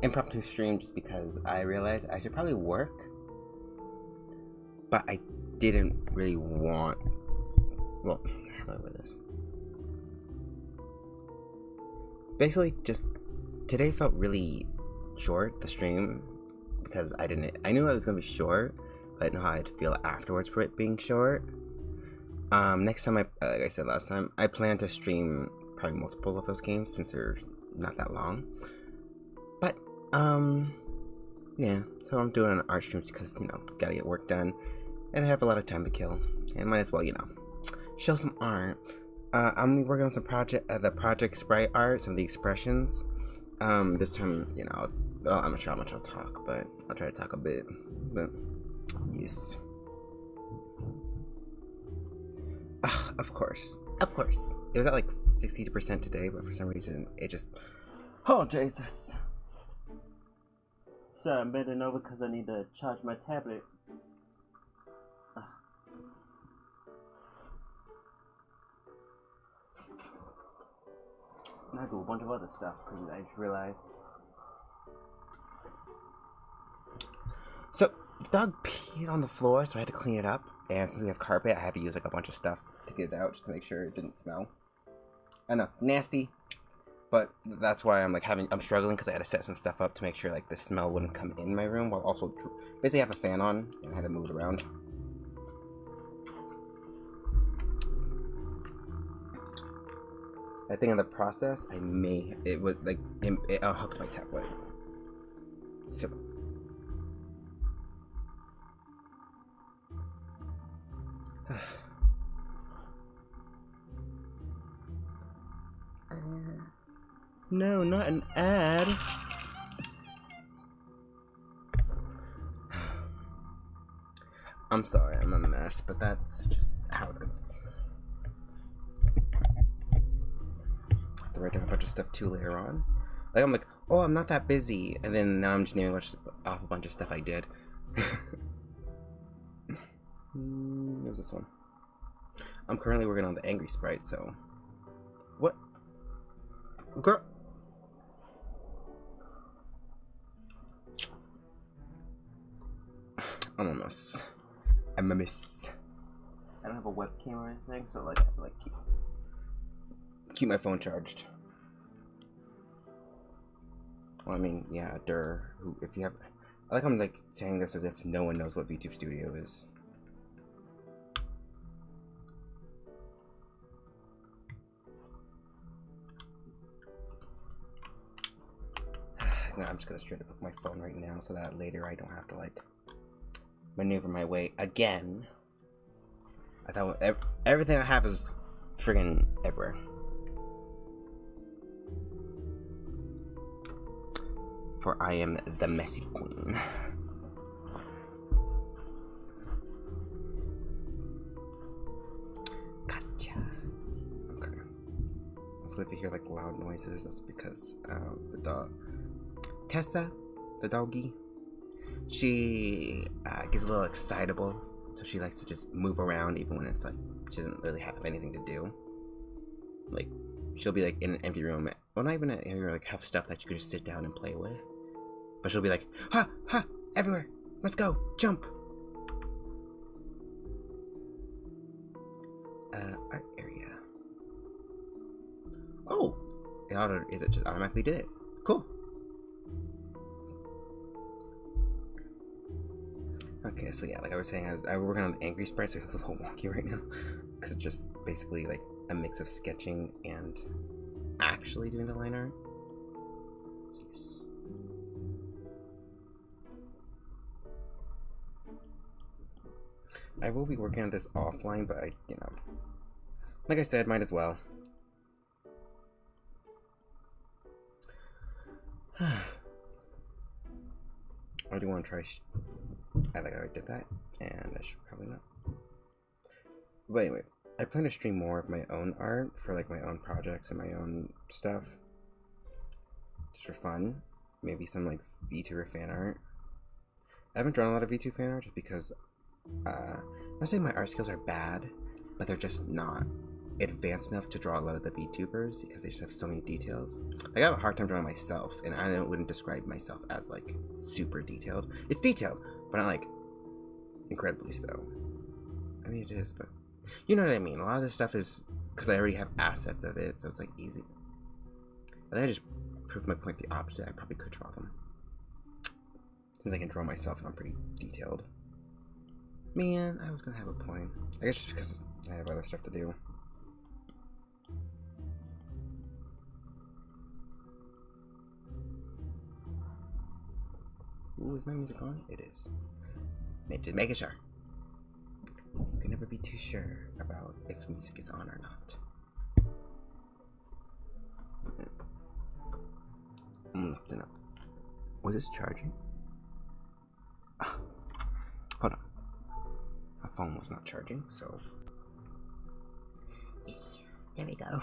impromptu stream just because I realized I should probably work, but I didn't really want. Well, how do I word this? Basically, just today felt really short, the stream, because I knew it was gonna be short, but I didn't know how I'd feel afterwards for it being short. Next time, like I said last time, I plan to stream probably multiple of those games since they're not that long. But, yeah, so I'm doing art streams because, gotta get work done, and I have a lot of time to kill, and might as well, show some art. I'm working on some the project sprite art, some of the expressions. This time, I'm not sure how much I'll talk, but I'll try to talk a bit. But yes, of course. It was at like 60% today, but for some reason it just. Oh Jesus! Sorry, I'm bending over because I need to charge my tablet. And I do a bunch of other stuff because I just realized. So, the dog peed on the floor, so I had to clean it up. And since we have carpet, I had to use like a bunch of stuff to get it out just to make sure it didn't smell. I know, nasty. But that's why I'm struggling because I had to set some stuff up to make sure like the smell wouldn't come in my room while also basically have a fan on and I had to move it around. I think in the process, it unhooked my tablet. So. No, not an ad. I'm sorry, I'm a mess, but that's just how it's gonna be. I have to write down a bunch of stuff too later on. Like, I'm like, oh, I'm not that busy. And then now I'm just naming off a bunch of stuff I did. What was this one? I'm currently working on the Angry Sprite, so. What? Girl. I'm a mess. I don't have a webcam or anything, so I have to keep my phone charged. Well, I mean, yeah, if you have, I'm saying this as if no one knows what VTube Studio is. No, I'm just gonna straight up pick my phone right now so that later I don't have to maneuver my way again. I thought everything I have is friggin' everywhere. For I am the messy queen. Gotcha. Okay. So if you hear loud noises, that's because the dog Tessa, the doggy, she gets a little excitable, so she likes to just move around even when it's she doesn't really have anything to do. She'll be in an empty room, well, not even an empty room, have stuff that you could just sit down and play with, but she'll be ha, everywhere, let's go, jump. Art area. Oh, it just automatically did it. Cool. Okay, so yeah, like I was saying, I was working on the Angry Sprite, so it looks a little wonky right now, because it's just basically a mix of sketching and actually doing the line art. So yes. I will be working on this offline, but like I said, might as well. I do want to try. I already did that, and I should probably not. But anyway, I plan to stream more of my own art for my own projects and my own stuff, just for fun. Maybe some VTuber fan art. I haven't drawn a lot of VTuber fan art just because I'm not saying my art skills are bad, but they're just not advanced enough to draw a lot of the VTubers because they just have so many details. Like, I have a hard time drawing myself, and I wouldn't describe myself as like super detailed. It's detailed, but not like incredibly so. I mean, it is, but you know what I mean. A lot of this stuff is because I already have assets of it, so it's like easy. And I just proved my point the opposite. I probably could draw them. Since I can draw myself and I'm pretty detailed. Man, I was gonna have a point. I guess just because I have other stuff to do. Ooh, is my music on? It is. Just making sure. You can never be too sure about if music is on or not. I'm lifting up. Was this charging? Hold on. My phone was not charging, so. There we go.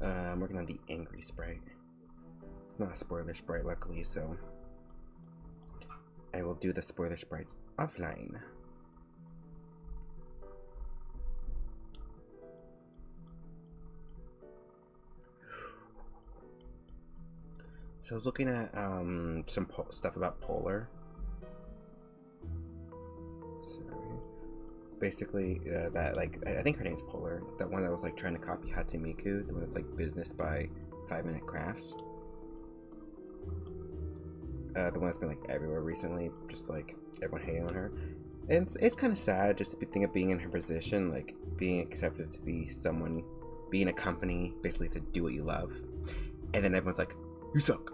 I'm working on the angry sprite. Not a spoiler sprite, luckily, so I will do the spoiler sprites offline. So I was looking at some stuff about Polar. Sorry. Basically, that like I think her name's Polar. It's that one that was like trying to copy Hatsimiku, the one that's like business by 5 Minute Crafts. The one that's been like everywhere recently, just like everyone hating on her. And it's kind of sad just to think of being in her position, like being accepted to be someone, be in a company, basically to do what you love, and then everyone's like, "You suck."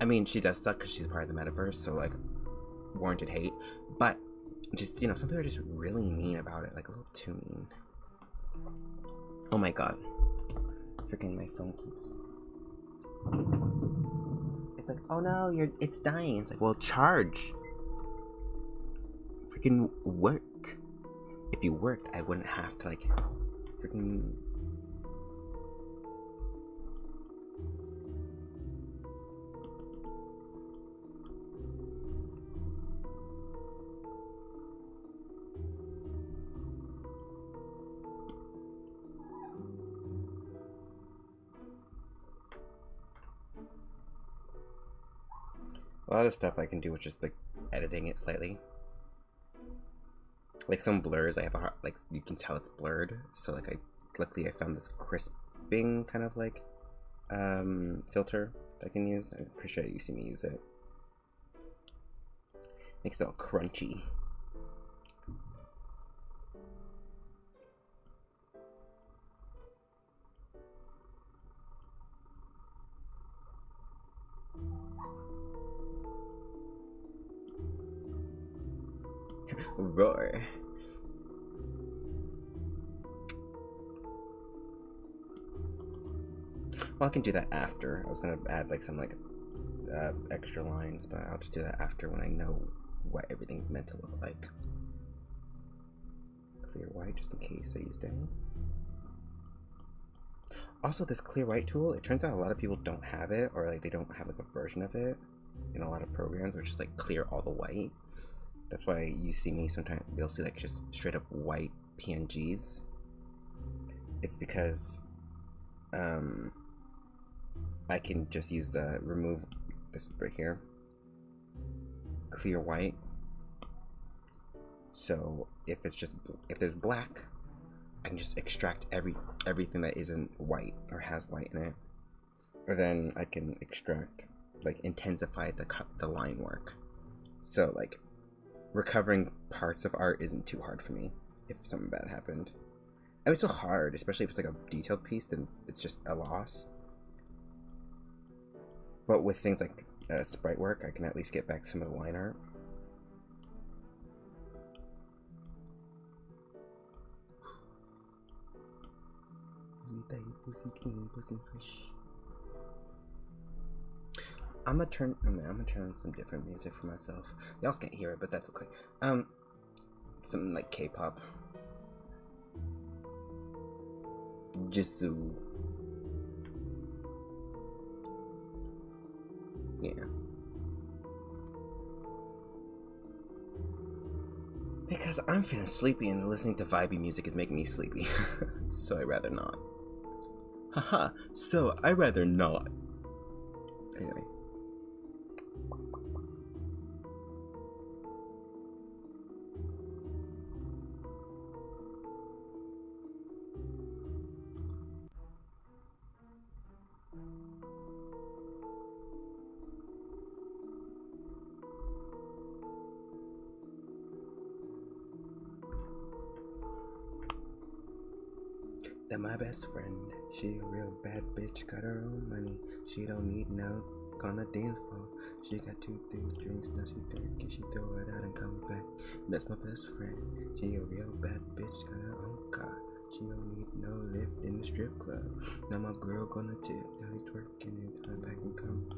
I mean, she does suck because she's part of the metaverse, so like warranted hate. But just, you know, some people are just really mean about it, like a little too mean. Oh my god, freaking my phone keeps. It's like, oh no, it's dying. It's like, well, charge. Freaking work. If you worked, I wouldn't have to like freaking. A lot of stuff I can do with just like editing it slightly. Like some blurs, I have a hard, like you can tell it's blurred. So like luckily I found this crisping kind of like filter I can use. I'm pretty sure you see me use it. Makes it all crunchy. Roar. Well, I can do that after. I was gonna add like some like extra lines, but I'll just do that after when I know what everything's meant to look like. Clear white, just in case I used any. Also, this clear white tool, it turns out a lot of people don't have it, or like they don't have like a version of it in a lot of programs, which is like clear all the white. That's why you see me sometimes, you'll see like just straight up white PNGs. It's because I can just use the remove this right here, clear white. So if there's black, I can just extract everything that isn't white or has white in it. Or then I can extract, like intensify the line work. So like recovering parts of art isn't too hard for me if something bad happened. I mean, it's still hard, especially if it's like a detailed piece, then it's just a loss. But with things like sprite work, I can at least get back some of the line art. I'm gonna turn on some different music for myself. Y'all can't hear it, but that's okay. Something like K-pop. Jisoo. Yeah. So I'm feeling sleepy and listening to vibey music is making me sleepy. So I'd rather not. Haha, so I'd rather not. Anyway. That my best friend, she a real bad bitch, got her own money. She don't need no on the dance floor. She got 2-3 drinks, now she dirty. She throw it out and come back. That's my best friend. She a real bad bitch, got her own car. She don't need no lift in the strip club. Now my girl gonna tip. Now he's twerking and turn back and come.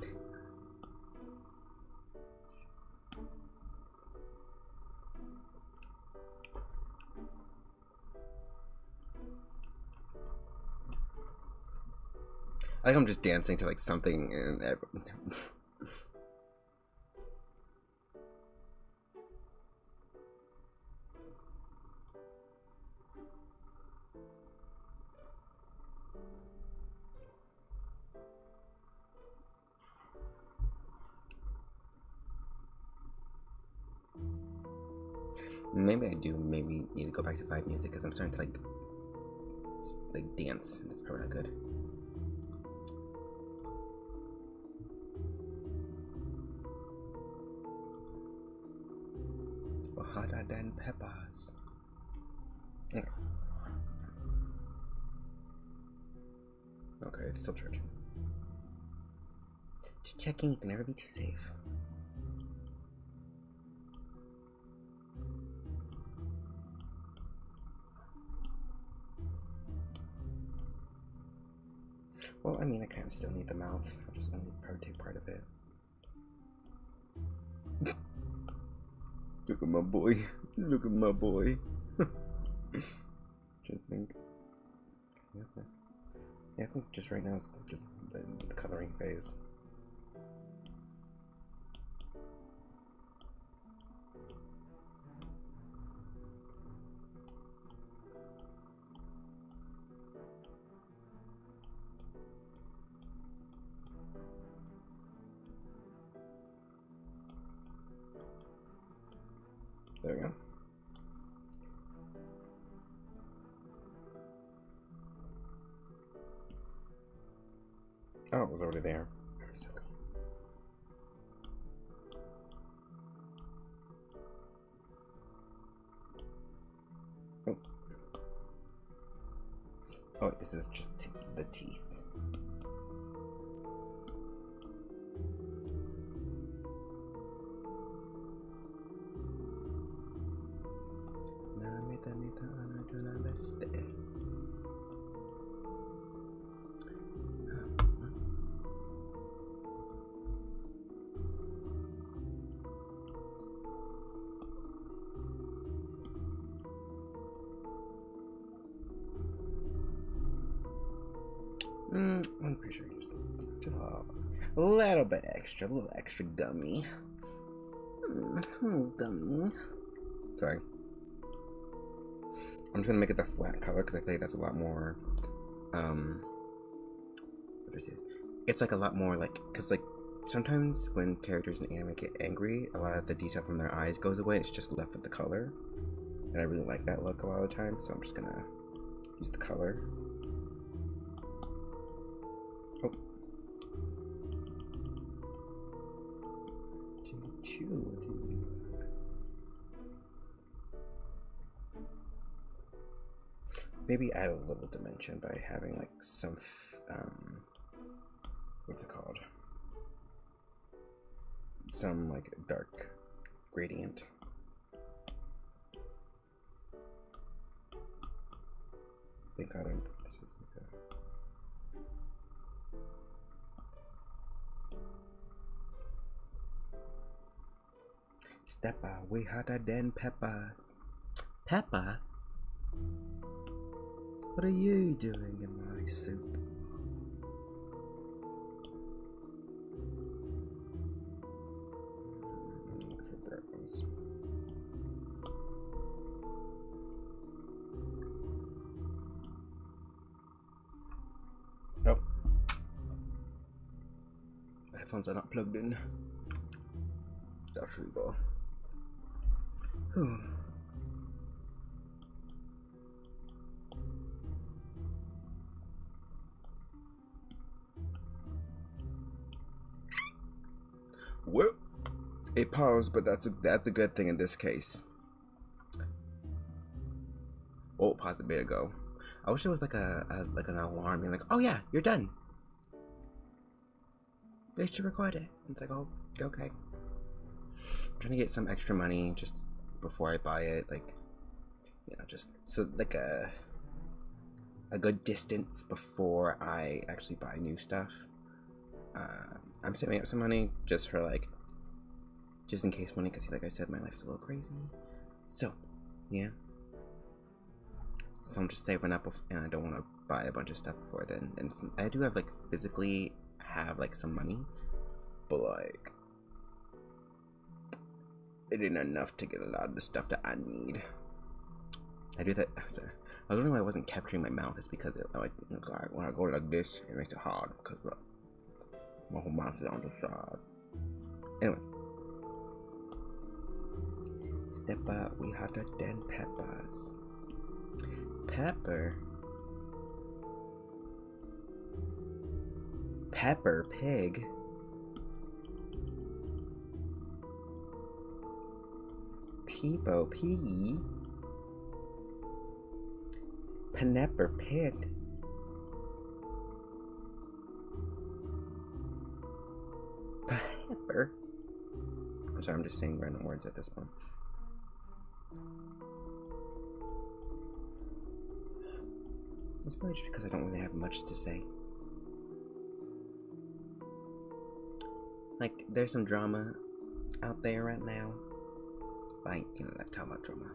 I think I'm just dancing to like something and maybe I do maybe need to go back to vibe music because I'm starting to like dance and it's probably not good. Hotter than peppers. Okay. Okay, it's still charging. Just checking, you can never be too safe. Well, I mean, I kind of still need the mouth. I'll just only probably take part of it. Look at my boy. Look at my boy. Just think. Yeah, I think just right now is just the coloring phase. There we go. Oh, it was already there. Very silly. Oh. Oh, this is just the teeth. I'm pretty sure you just a little bit extra, a little extra gummy. Gummy. Sorry. I'm just gonna make it the flat color because I feel like that's a lot more. What is it? It's like a lot more like, cause like sometimes when characters in anime get angry, a lot of the detail from their eyes goes away. It's just left with the color, and I really like that look a lot of the time. So I'm just gonna use the color. Oh. Jimmy Choo. Maybe add a little dimension by having like some, what's it called? Some like dark gradient. I think I don't. This is like a. Stepper, way hotter than peppers. Pepper? What are you doing in my soup? For breakfast. headphones are not plugged in. There we go. Whew. Well, it paused, but that's a good thing in this case. Oh, paused a bit ago. I wish it was like like an alarm being like, oh yeah, you're done. They should record it. It's like, oh, okay. I'm trying to get some extra money just before I buy it, like, you know, just so like a good distance before I actually buy new stuff. I'm saving up some money just for like, just in case money, because like I said, my life's a little crazy. So, yeah. So I'm just saving up, and I don't want to buy a bunch of stuff before then. And I do have like physically have like some money, but like it ain't enough to get a lot of the stuff that I need. I do that. Sorry. I was wondering why I wasn't capturing my mouth. It's because like when I go like this, it makes it hard because my whole mouth is on the side. Anyway, step up. We hotter than peppers. Pepper Pig. Peepo Piggy. Pepper Pig. Pepper. I'm sorry, I'm just saying random words at this point. It's probably just because I don't really have much to say. Like, there's some drama out there right now. But I ain't gonna like talk about drama.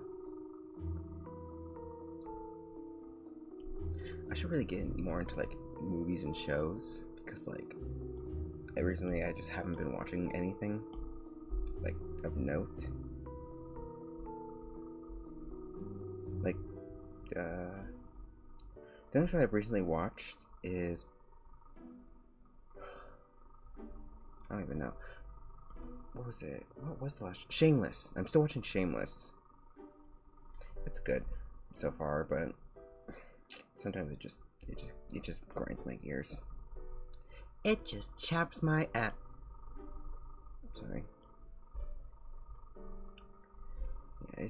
I should really get more into like movies and shows, because like recently I just haven't been watching anything like of note. Like the only show I've recently watched is I don't even know. What was it? What was the last? Shameless. I'm still watching Shameless. It's good so far, but sometimes it just grinds my gears. It just chaps my ass. Sorry. Yeah,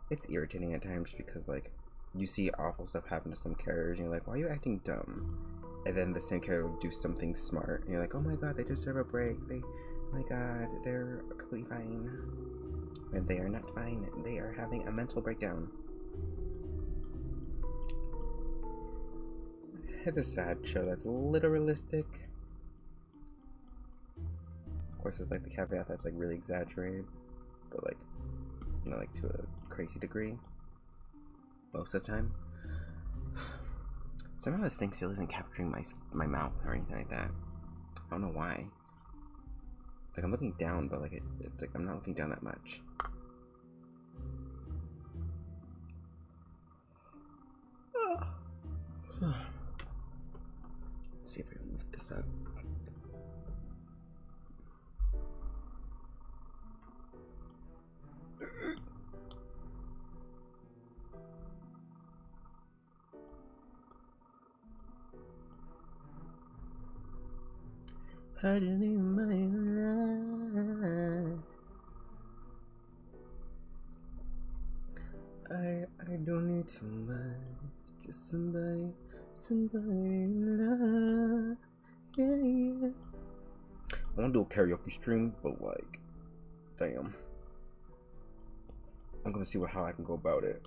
it's irritating at times because like you see awful stuff happen to some characters and you're like, why are you acting dumb? And then the same character will do something smart and you're like, oh my god, they deserve a break. Oh my god, they're completely fine. And they are not fine. They are having a mental breakdown. It's a sad show that's literalistic. Of course, it's like the caveat that's like really exaggerated, but like, you know, like to a crazy degree. Most of the time. Somehow this thing still isn't capturing my mouth or anything like that. I don't know why. Like I'm looking down, but like it's like I'm not looking down that much. Let's see if I can lift this up. I didn't even my life. I don't need too much, just somebody in love. Yeah. I want to do a karaoke stream, but like, damn. I'm gonna see how I can go about it.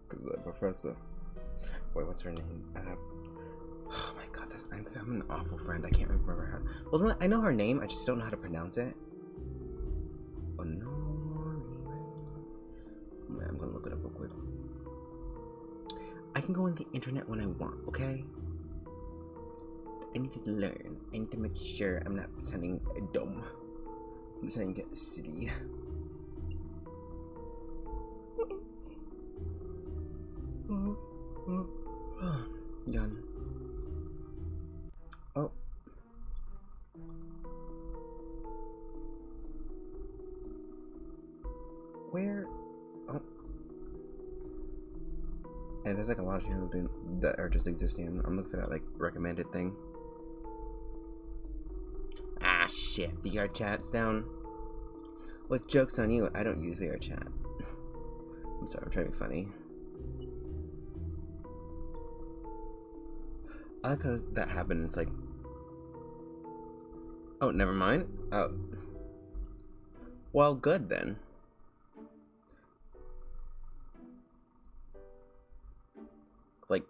Cause Professor, wait, what's her name? Oh my god, I'm an awful friend. I can't remember her. Well, I know her name. I just don't know how to pronounce it. Oh no, I'm gonna look it up real quick. I can go on the internet when I want. Okay. I need to learn. I need to make sure I'm not sounding dumb. I'm sounding silly. Done. Oh. Where? Oh. Yeah, there's like a lot of channels that are just existing. I'm looking for that like recommended thing. Ah shit, VR chat's down. Like, joke's on you, I don't use VR chat. I'm sorry, I'm trying to be funny. I like how that happened. It's like, oh, never mind. Oh, well, good then. Like,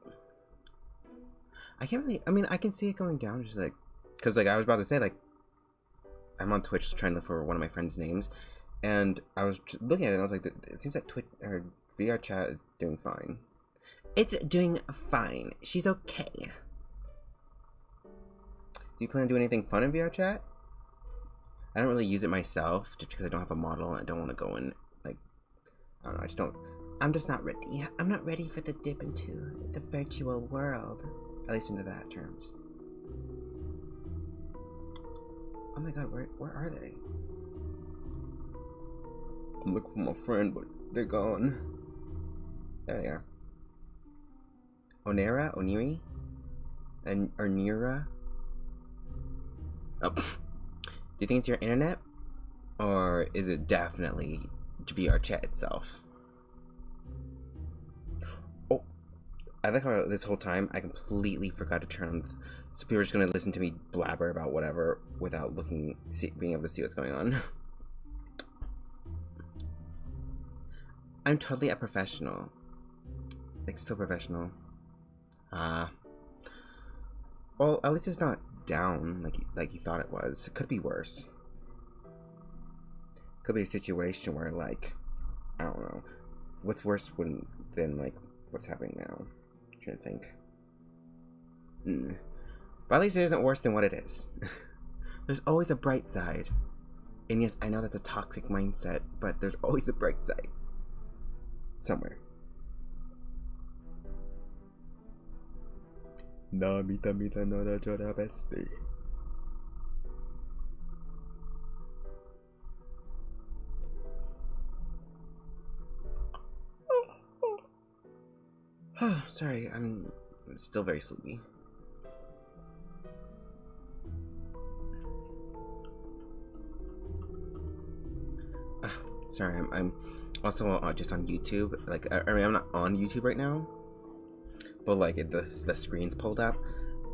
I can't really. I mean, I can see it going down. Just like, cause like I was about to say, like, I'm on Twitch trying to look for one of my friends' names, and I was looking at it, and I was like, it seems like Twitch or VR chat is doing fine. It's doing fine. She's okay. Do you plan to do anything fun in VR chat? I don't really use it myself, just because I don't have a model and I don't want to go in, like, I don't know, I just don't, I'm just not ready. I'm not ready for the dip into the virtual world, at least into that terms. Oh my god, where are they? I'm looking for my friend, but they're gone. There they are. Onera? Oniri? And Nira? Oh. Do you think it's your internet? Or is it definitely VR chat itself? Oh, I like how this whole time I completely forgot to turn on. So people are just gonna listen to me blabber about whatever without being able to see what's going on. I'm totally a professional. Like, so professional. Well, at least it's not down like you thought it was. It could be worse. Could be a situation where, like, I don't know, what's worse than like what's happening now. I'm trying to think. But at least it isn't worse than what it is. There's always a bright side. And yes, I know that's a toxic mindset, but there's always a bright side. Somewhere. Na mita mita no da jora beste. Sorry, I'm still very sleepy. Sorry, I'm also just on YouTube. Like, I mean, I'm not on YouTube right now, but like the screen's pulled up,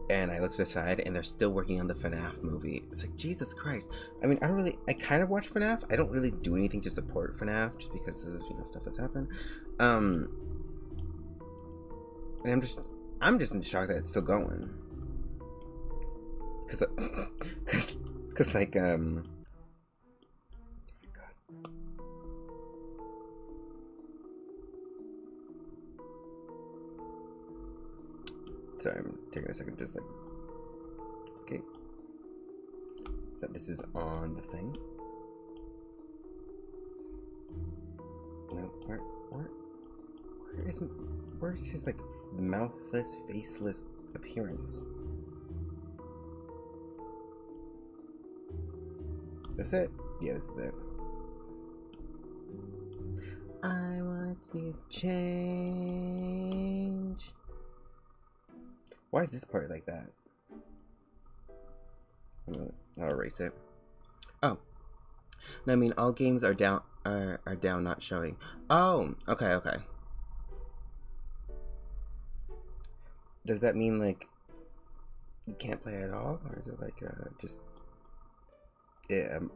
and I look to the side, and they're still working on the FNAF movie. It's like, Jesus Christ. I mean, I kind of watch FNAF. I don't really do anything to support FNAF just because of, you know, stuff that's happened. And I'm just in shock that it's still going. Cause like sorry, I'm taking a second, just like, okay. So this is on the thing. No, where's his like mouthless, faceless appearance? That's it? Yeah, this is it. I want you to change. Why is this part like that? I'll erase it. Oh. No, I mean, all games are down, not showing. Oh, okay. Does that mean, like, you can't play at all? Or is it, like, just an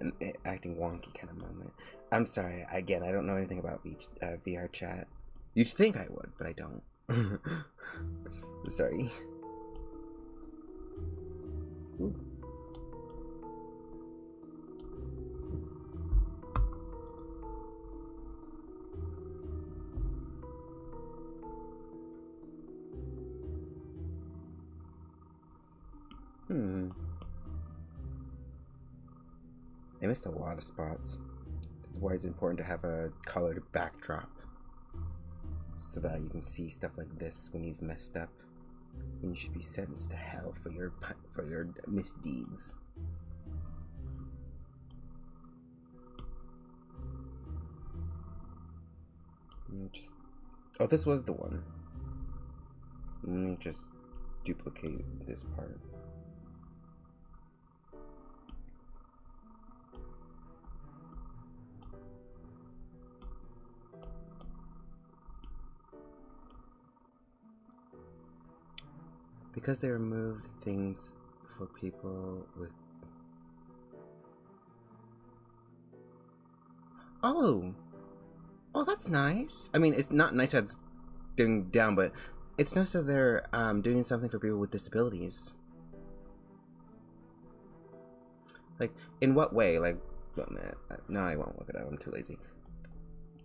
acting wonky kind of moment? I'm sorry, again, I don't know anything about VR chat. You'd think I would, but I don't. I'm sorry. Ooh. I missed a lot of spots. That's why it's important to have a colored backdrop. so that you can see stuff like this when you've messed up, when you should be sentenced to hell for your misdeeds. Oh, this was the one. Let me just duplicate this part. Because they removed things for people with... Oh, that's nice. I mean, it's not nice that it's going down, but it's nice that they're doing something for people with disabilities. Like, in what way? Like, well, man, no, I won't look it up. I'm too lazy.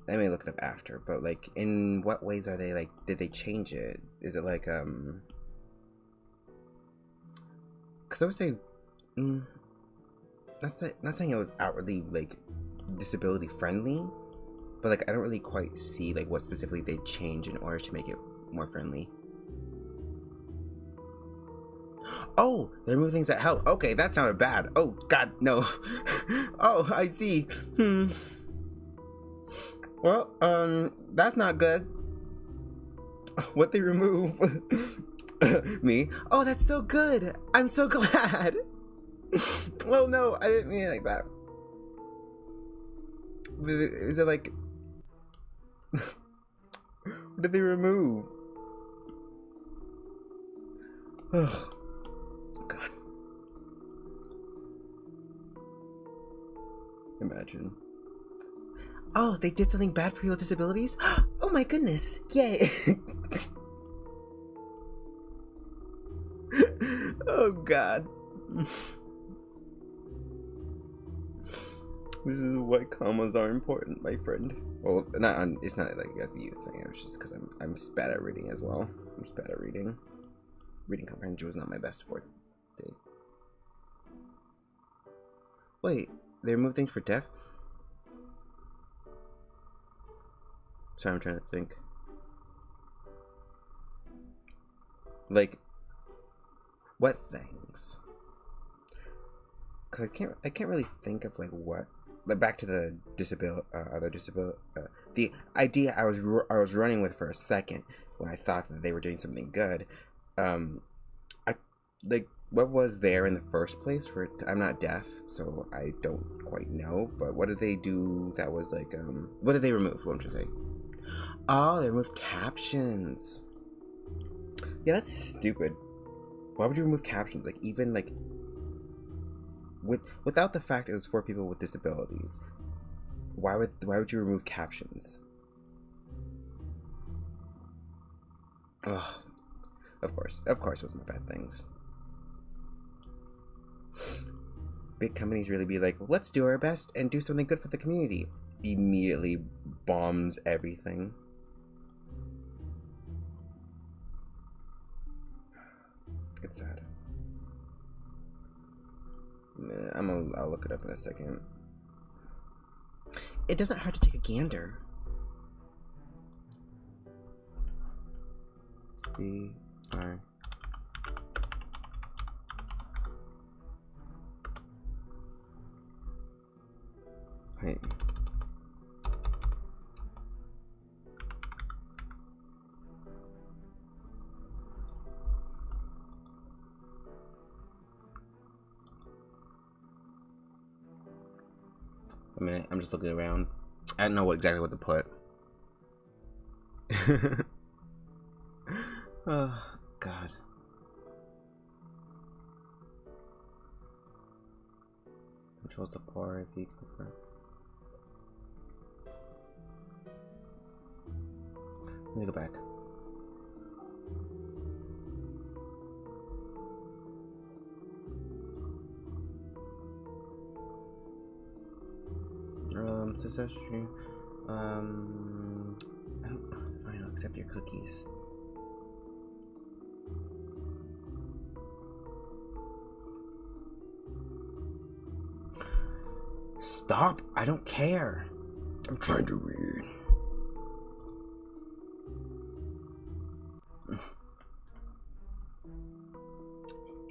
I may look it up after, but like, in what ways are they like? Did they change it? Is it like Because I would say, not saying it was outwardly like disability friendly, but like I don't really quite see like what specifically they change in order to make it more friendly. Oh, they remove things that help. Okay, that sounded bad. Oh God, no. Oh, I see. Well, that's not good. What they remove? Me? Oh, that's so good. I'm so glad. Well, no, I didn't mean it like that. Is it like... What did they remove? Oh, God. Imagine. Oh, they did something bad for people with disabilities? Oh my goodness. Yay. Oh God. This is why commas are important, my friend. Well, it's not like a view thing. It's just because I'm bad at reading as well. I'm just bad at reading. Reading comprehension was not my best forte. Wait, they removed things for deaf? Sorry, I'm trying to think. Like, what things? Cause I can't really think of like what. Like back to the the idea I was running with for a second when I thought that they were doing something good. I like what was there in the first place for. I'm not deaf, so I don't quite know. But what did they do that was like what did they remove? What I'm trying to say. Oh, they removed captions. Yeah, that's stupid. Why would you remove captions? Like even like without the fact it was for people with disabilities, why would you remove captions? Oh, of course it was my bad things. Big companies really be like, well, let's do our best and do something good for the community. Immediately bombs everything. It's sad. I'll look it up in a second. It doesn't hurt to take a gander. BR. Wait. A minute, I'm just looking around. I don't know exactly what to put. Oh, God. Controls the power if you confirm. Let me go back. Success stream. I don't accept your cookies. Stop! I don't care. I'm trying to read.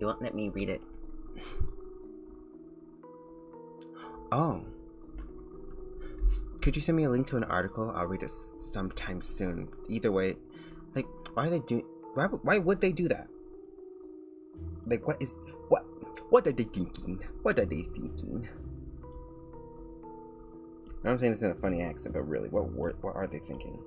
You won't let me read it. Oh. Could you send me a link to an article? I'll read it sometime soon. Either way, like, why are they doing? Why would they do that? Like, what are they thinking? What are they thinking? I'm saying this in a funny accent, but really, what are they thinking?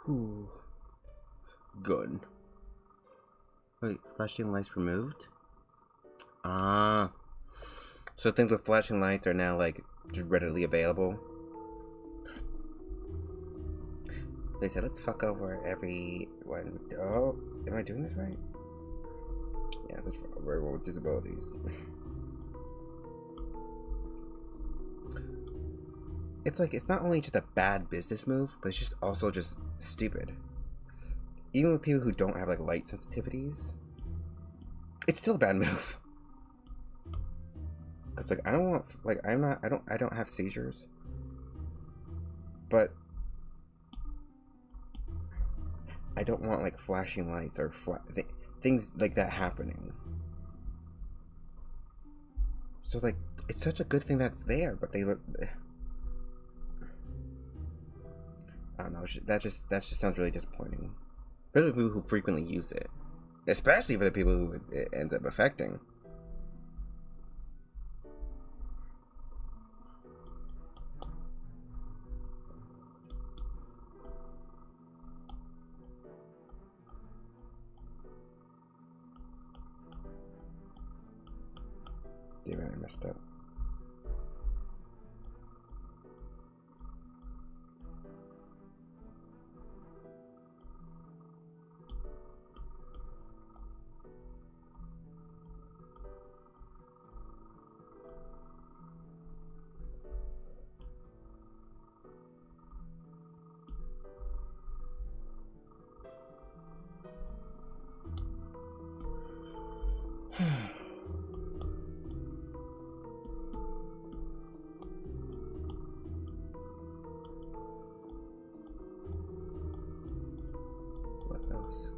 Ooh. Good. Wait, flashing lights removed? Ah. So things with flashing lights are now, like, just readily available? They said, let's fuck over everyone. Oh, am I doing this right? Yeah, let's fuck over everyone with disabilities. It's like, it's not only just a bad business move, but it's just also just stupid. Even with people who don't have, like, light sensitivities, it's still a bad move. Cause, like, I don't want, like, I don't have seizures, but I don't want, like, flashing lights or things like that happening. So, like, it's such a good thing that's there, but they look. I don't know. That just sounds really disappointing. For the people who frequently use it, especially for the people who it ends up affecting. Damn it, I messed up. What else?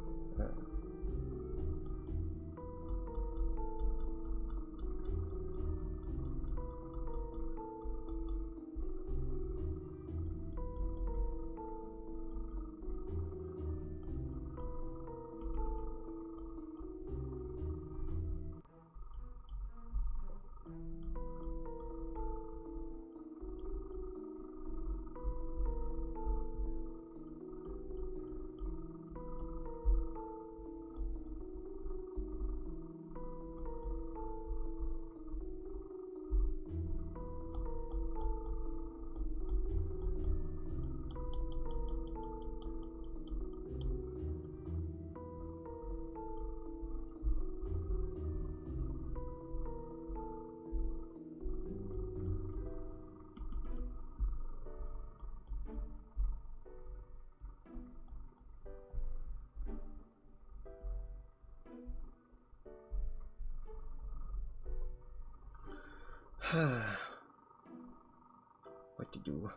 What to do?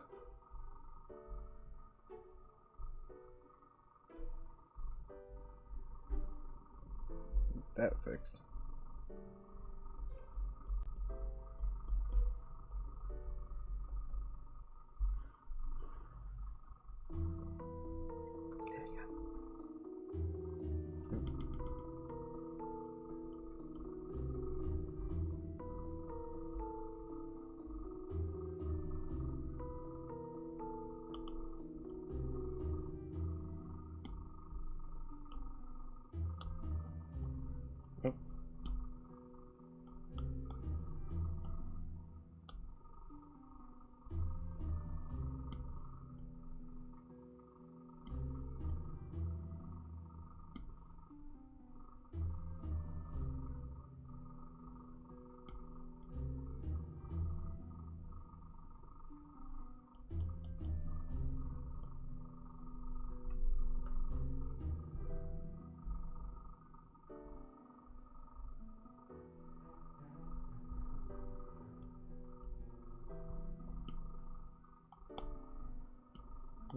That fixed. There you go.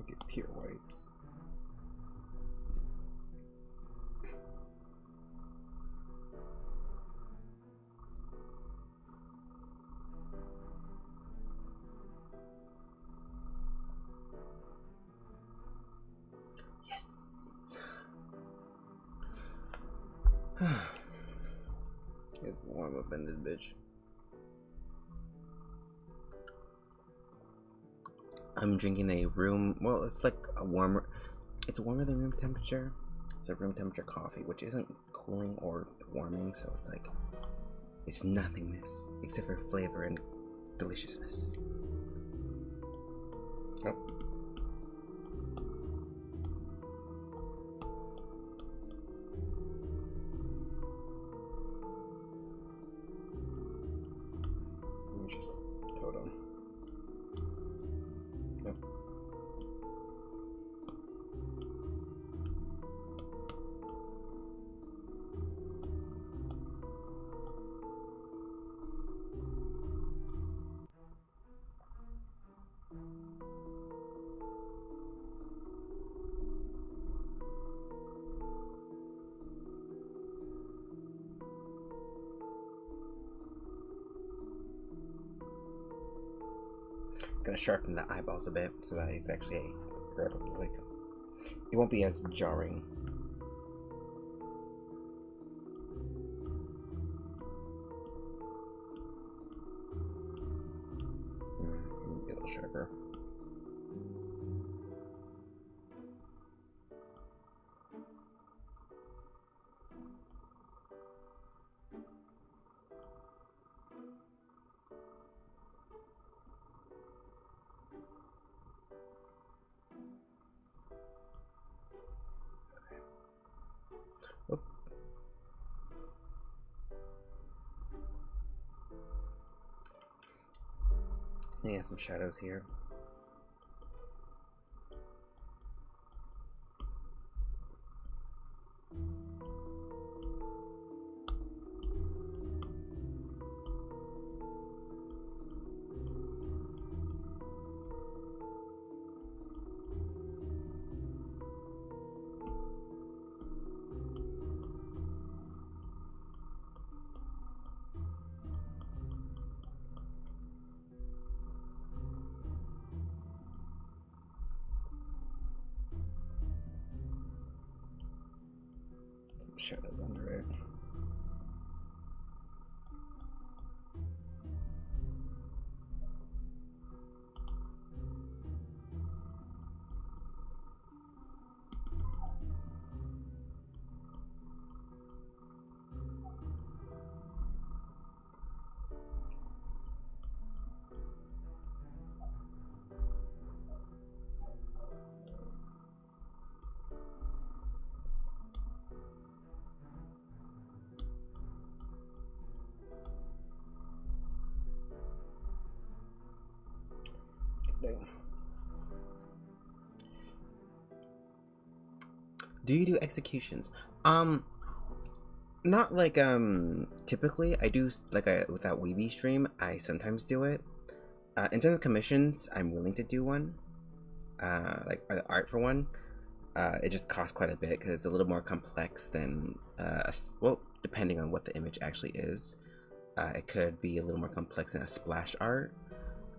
Get pure wipes. Yes. It's warm up in this bitch. I'm drinking a room, well, it's like a warmer, it's warmer than room temperature. It's a room temperature coffee, which isn't cooling or warming, so it's like, it's nothingness except for flavor and deliciousness. Oh. Let me just totem. Nope. Gonna sharpen the eyeballs a bit so that it's actually like it won't be as jarring. Be a little sharper. Oop. Yeah, some shadows here. Some shadows under it. Do you do executions? Not like typically. I do like with that Weeby stream. I sometimes do it. In terms of commissions, I'm willing to do one. Like art for one. It just costs quite a bit because it's a little more complex than well, depending on what the image actually is. It could be a little more complex than a splash art.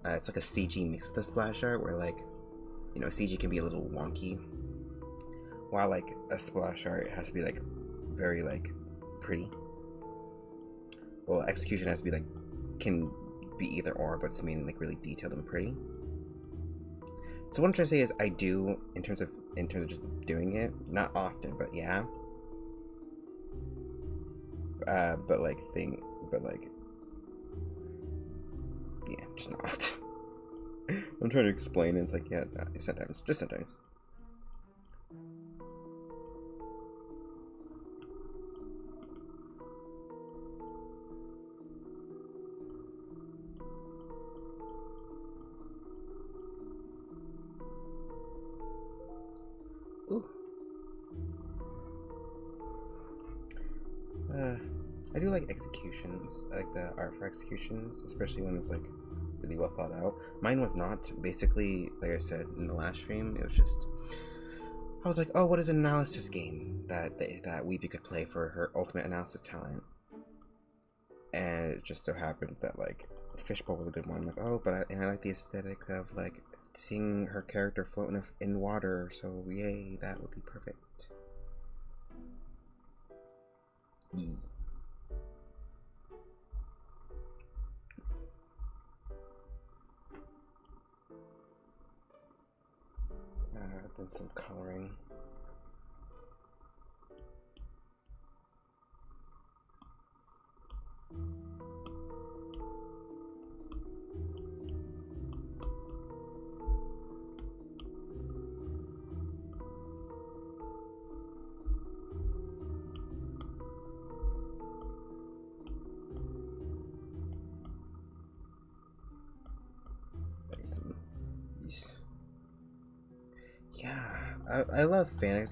It's like a CG mixed with a splash art, where like, you know, CG can be a little wonky, while like a splash art has to be like very like pretty. Well, execution has to be like, can be either or, but it's meaning like really detailed and pretty. So what I'm trying to say is I do in terms of just doing it, not often, but yeah. But like yeah, just not often. I'm trying to explain, and it's like, yeah, sometimes, just sometimes. Ooh. I do like executions. I like the art for executions, especially when it's like really well thought out. Mine was not. Basically, like I said in the last stream, it was just I was like, oh, what is an analysis game that Weepy could play for her ultimate analysis talent? And it just so happened that like Fishbowl was a good one. I'm like, oh, but I like the aesthetic of like seeing her character floating in water. So yay, that would be perfect. Yee. Then some coloring. Some these. Yeah, I love fan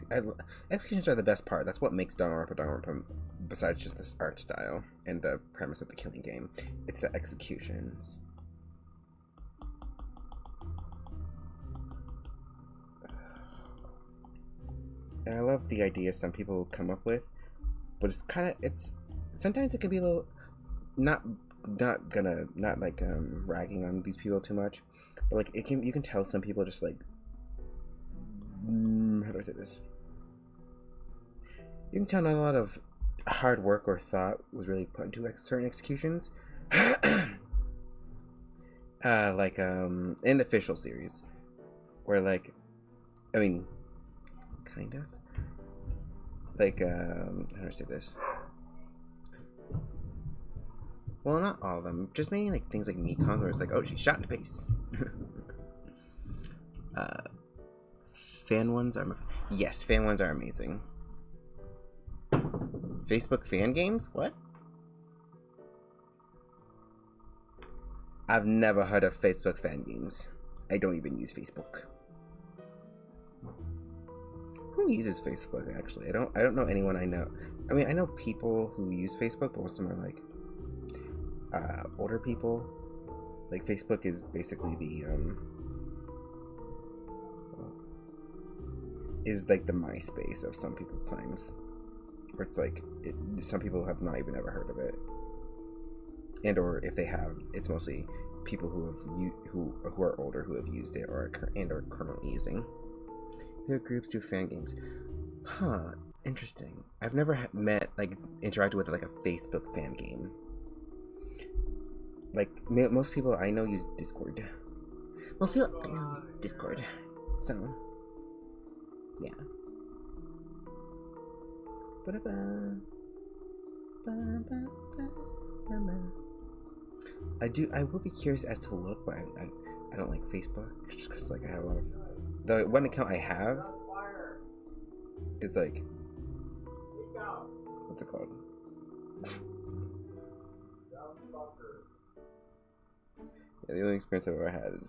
executions are the best part. That's what makes Danganronpa besides just this art style and the premise of the killing game. It's the executions. And I love the ideas some people come up with, but it's sometimes it can be a little not like ragging on these people too much, but like you can tell some people just like how do I say this? You can tell not a lot of hard work or thought was really put into certain executions. Like in the official series, where like, I mean, kind of like how do I say this? Well, not all of them. Just mainly like things like Nikon, where it's like, oh, she shot in the face. Fan ones are yes, fan ones are amazing. Facebook fan games? What? I've never heard of Facebook fan games. I don't even use Facebook. Who uses Facebook actually? I don't know anyone I know. I mean, I know people who use Facebook, but most of them are like older people. Like Facebook is basically the is like the MySpace of some people's times, where it's like some people have not even ever heard of it, and or if they have, it's mostly people who are older who have used it or are currently using. Their groups do fan games, huh? Interesting. I've never interacted with like a Facebook fan game. Like most people I know use Discord. Most people I know use Discord, so. Yeah. I will be curious as to look, but I don't like Facebook just because like I have a lot of the one account I have is like what's it called? Yeah, the only experience I've ever had is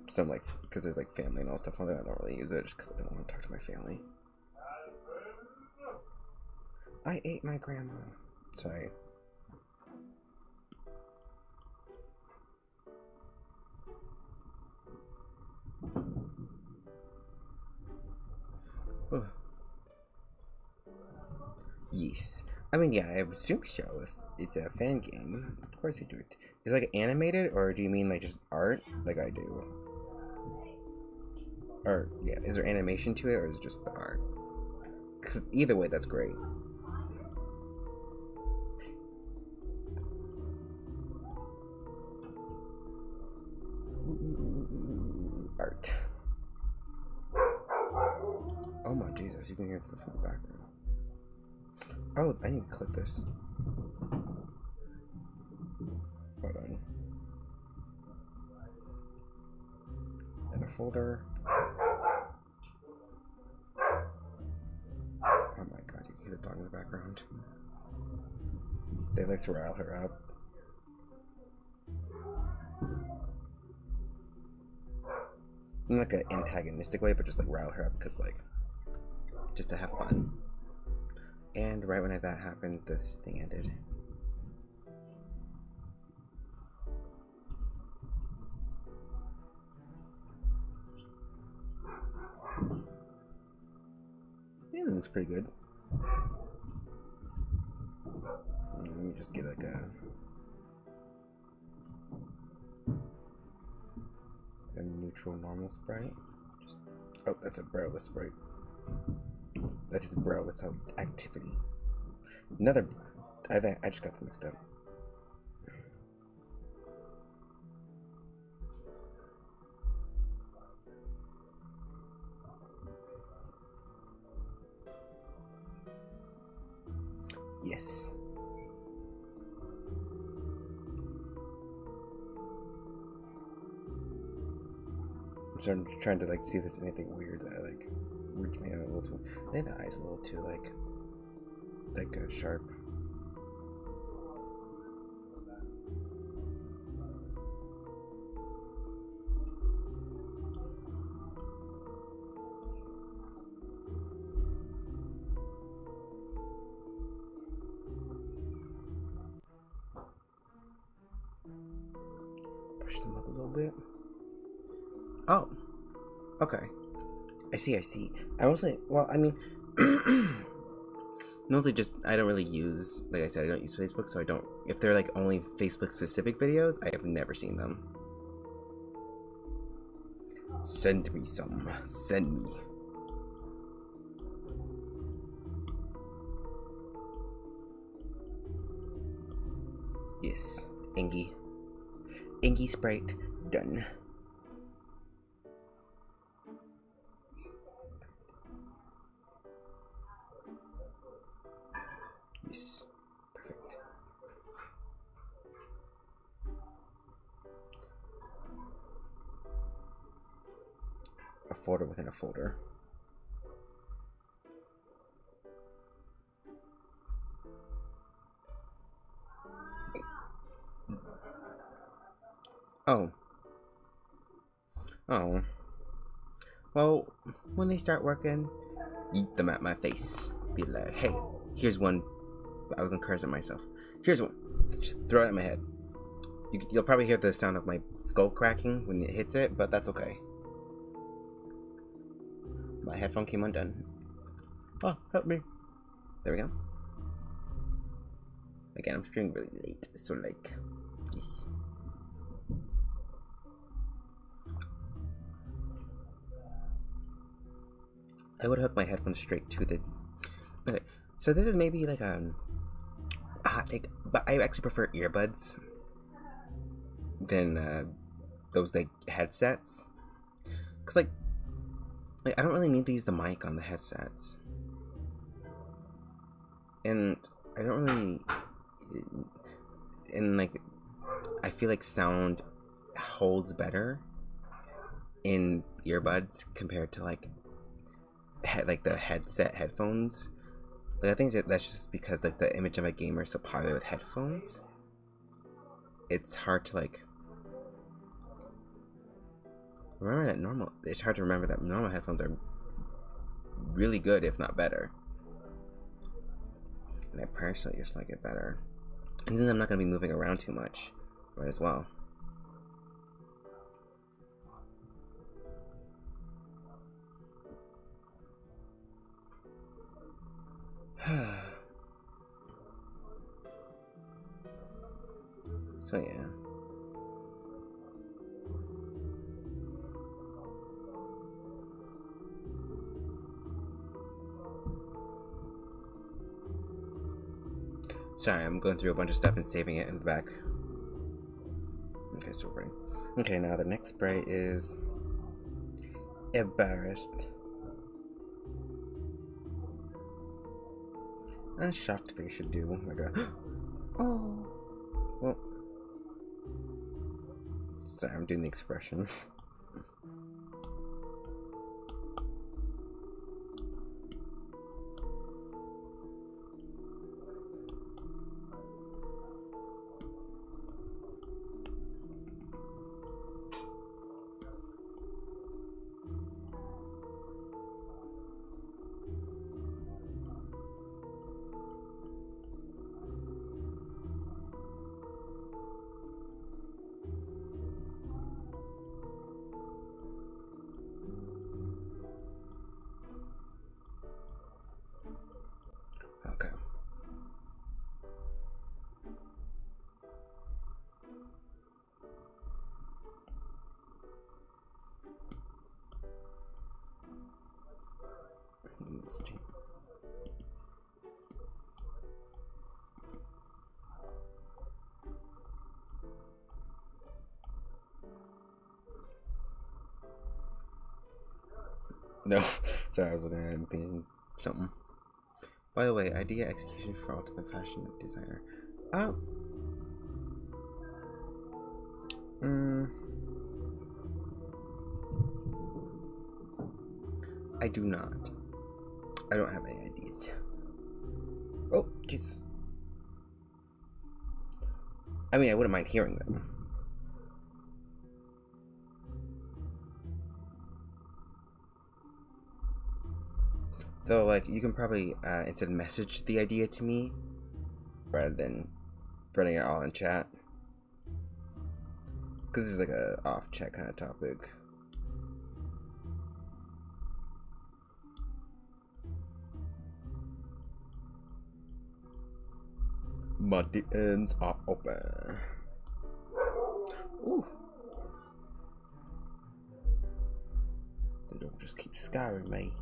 some like because there's like family and all stuff on there. I don't really use it just because I don't want to talk to my family. I ate my grandma. Sorry. Yes. I mean, yeah, I assume so. If it's a fan game, of course they do it. Is it like animated, or do you mean like just art, like I do? Or yeah, is there animation to it, or is it just the art? Because either way, that's great. Art. Oh my Jesus, you can hear stuff in the background. Oh, I need to click this. Hold on. In a folder. Oh my god, you can hear the dog in the background. They like to rile her up. In like an antagonistic way, but just like rile her up because like just to have fun. And right when that happened, this thing ended. looks pretty good. Let me just get like a neutral normal sprite. Just, oh, that's a browless sprite. That is browless activity. Another. I just got them mixed up. Yes. So I'm trying to like see if there's anything weird that like weird me out a little too. I think the eye's a little too like sharp. Push them up a little bit. Oh, okay. I see. I mostly, well, I mean, mostly just, I don't really use, like I said, I don't use Facebook, so I don't, if they're like only Facebook specific videos, I have never seen them. Send me some. Send me. Yes, Engie sprite, done. Yes, perfect. A folder within a folder. Oh. Well, when they start working, eat them at my face. Be like, hey, here's one. I was gonna curse at myself. Here's one. Just throw it at my head. You'll probably hear the sound of my skull cracking when it hits it, but that's okay. My headphone came undone. Oh, help me. There we go. Again, I'm streaming really late, so like, yes. I would hook my headphones straight to the. Okay, so this is maybe like a hot take, but I actually prefer earbuds than those like headsets, cause like I don't really need to use the mic on the headsets, and I don't really, and like I feel like sound holds better in earbuds compared to like the headset headphones. Like I think that's just because like the image of a gamer is so popular with headphones. It's hard to like remember that normal. It's hard to remember that normal headphones are really good, if not better. And I personally just like it better. And since I'm not gonna be moving around too much, might as well. So yeah. Sorry, I'm going through a bunch of stuff and saving it in the back. Okay, so we're ready. Okay, now the next sprite is embarrassed. A shocked face should do. Oh my god. Oh. Well. Sorry, I'm doing the expression. No, sorry, I was looking at him thinking something. By the way, idea execution for ultimate fashion designer. Oh. I do not. I don't have any ideas. Oh, Jesus. I mean, I wouldn't mind hearing them. Though, like, you can probably instead message the idea to me rather than putting it all in chat. Because this is like a off chat kind of topic. My DMs are open. Ooh. They don't just keep scaring me.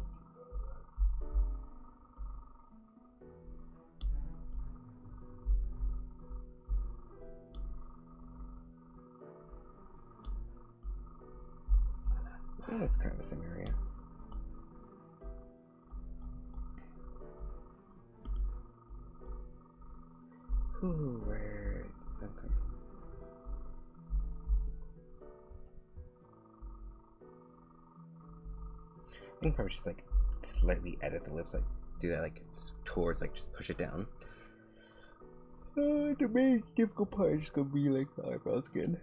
Yeah, it's kind of the same area. Ooh, where? Okay. I can probably just like slightly edit the lips, like do that like towards, like just push it down. The main difficult part is just gonna be like the eyebrow skin.